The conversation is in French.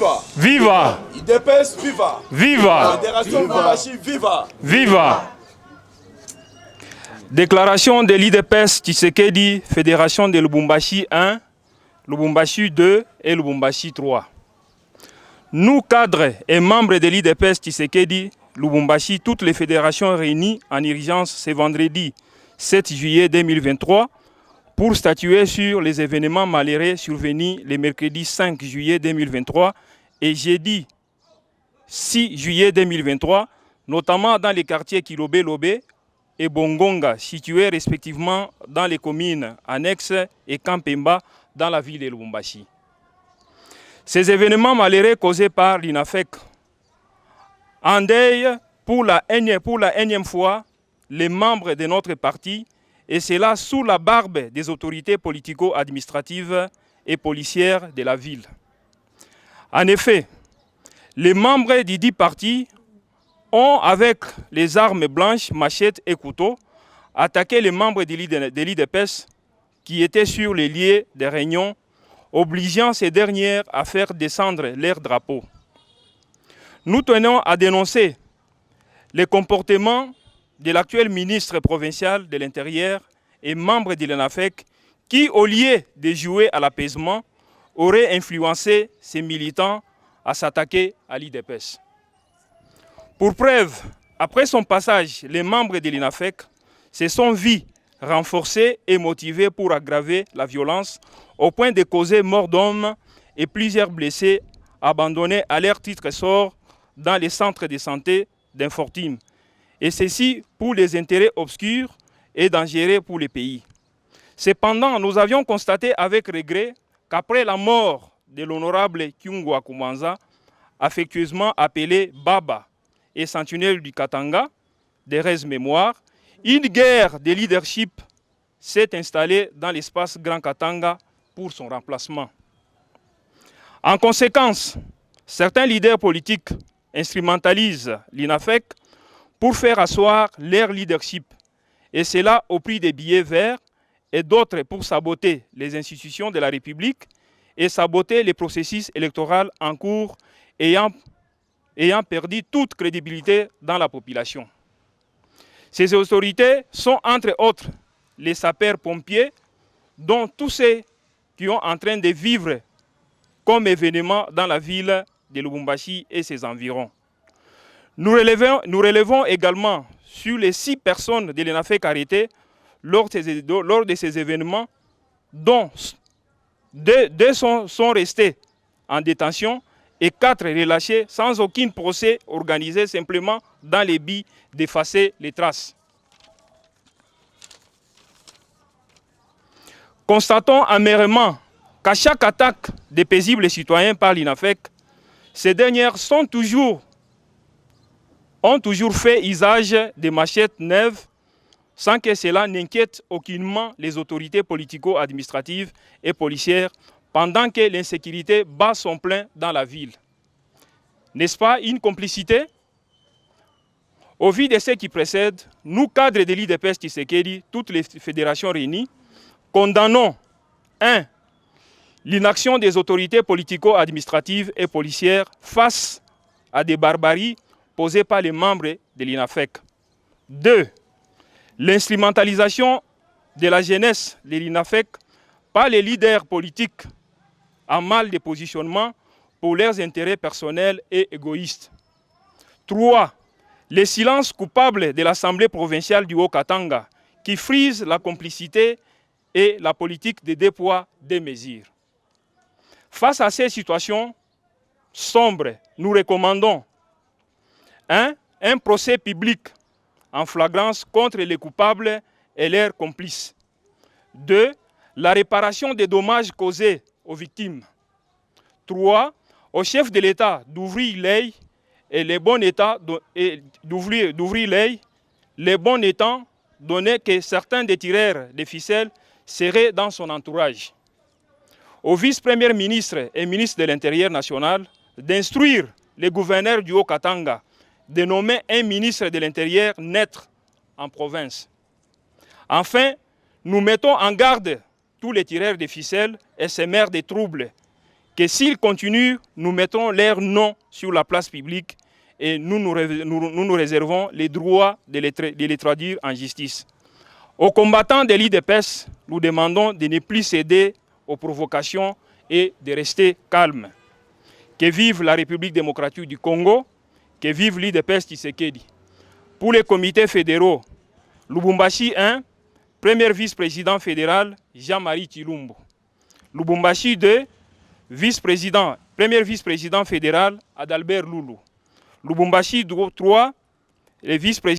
viva! Viva! IDPS viva! Viva! Fédération Lubumbashi viva! Viva! Déclaration de l'IDPS Tshisekedi, Fédération de Lubumbashi 1, Lubumbashi 2 et Lubumbashi 3. Nous, cadres et membres de l'IDPS Tshisekedi, Lubumbashi, toutes les fédérations réunies en urgence ce vendredi 7 juillet 2023 pour statuer sur les événements malheureux survenus le mercredi 5 juillet 2023 et jeudi 6 juillet 2023, notamment dans les quartiers Kilobé-Lobé et Bongonga, situés respectivement dans les communes annexes et Kampemba dans la ville de Lubumbashi. Ces événements malheureux causés par l'INAFEC endeuillent pour la énième fois les membres de notre parti, et cela sous la barbe des autorités politico-administratives et policières de la ville. En effet, les membres du dit parti ont, avec les armes blanches, machettes et couteaux, attaqué les membres de l'IDPS qui étaient sur les lieux des réunions, obligeant ces dernières à faire descendre leurs drapeaux. Nous tenons à dénoncer les comportements de l'actuel ministre provincial de l'Intérieur et membre de l'INAFEC qui, au lieu de jouer à l'apaisement, aurait influencé ses militants à s'attaquer à l'IDPS. Pour preuve, après son passage, les membres de l'INAFEC se sont vus renforcés et motivés pour aggraver la violence au point de causer mort d'hommes et plusieurs blessés abandonnés à leur titre sort dans les centres de santé d'Infortime. Et ceci pour des intérêts obscurs et dangereux pour le pays. Cependant, nous avions constaté avec regret qu'après la mort de l'honorable Kyungwa Kumanza, affectueusement appelé Baba et sentinelle du Katanga, des restes mémoire, une guerre de leadership s'est installée dans l'espace Grand Katanga pour son remplacement. En conséquence, certains leaders politiques instrumentalisent l'INAFEC pour faire asseoir leur leadership, et cela au prix des billets verts, et d'autres pour saboter les institutions de la République et saboter les processus électoraux en cours ayant perdu toute crédibilité dans la population. Ces autorités sont entre autres les sapeurs-pompiers, dont tous ceux qui sont en train de vivre comme événement dans la ville de Lubumbashi et ses environs. Nous relevons également sur les 6 personnes de l'INAFEC arrêtées lors de ces événements, dont 2 sont restés en détention et 4 relâchés sans aucun procès organisé, simplement dans les buts d'effacer les traces. Constatons amèrement qu'à chaque attaque des paisibles citoyens par l'INAFEC, ces dernières ont toujours fait usage de machettes neuves sans que cela n'inquiète aucunement les autorités politico-administratives et policières pendant que l'insécurité bat son plein dans la ville. N'est-ce pas une complicité? Au vu de ce qui précède, nous, cadres de l'IDPS Tshisekedi, toutes les fédérations réunies, condamnons 1. L'inaction des autorités politico-administratives et policières face à des barbaries posées par les membres de l'INAFEC. 2. L'instrumentalisation de la jeunesse de l'INAFEC par les leaders politiques en mal de positionnement pour leurs intérêts personnels et égoïstes. 3. Le silence coupable de l'Assemblée provinciale du Haut-Katanga qui frise la complicité et la politique de 2 poids, 2 mesures. Face à ces situations sombres, nous recommandons 1. Un procès public en flagrance contre les coupables et leurs complices. 2. La réparation des dommages causés aux victimes. 3. Au chef de l'État d'ouvrir l'œil et les bons états d'ouvrir l'œil, les bons étant donné que certains des tireurs de ficelles seraient dans son entourage. Au vice-premier ministre et ministre de l'Intérieur national d'instruire les gouverneurs du Haut-Katanga de nommer un ministre de l'Intérieur neutre en province. Enfin, nous mettons en garde tous les tireurs de ficelles et ces maires de troubles que s'ils continuent, nous mettrons leur nom sur la place publique et nous réservons les droits de les traduire en justice. Aux combattants de l'IDPS, nous demandons de ne plus céder aux provocations et de rester calmes. Que vive la République démocratique du Congo, que vive l'IDPS Tshisekedi. Pour les comités fédéraux, Lubumbashi 1, premier vice-président fédéral, Jean-Marie Chilumbo. Lubumbashi 2, premier vice-président fédéral, Adalbert Loulou. Lubumbashi 3, le vice-président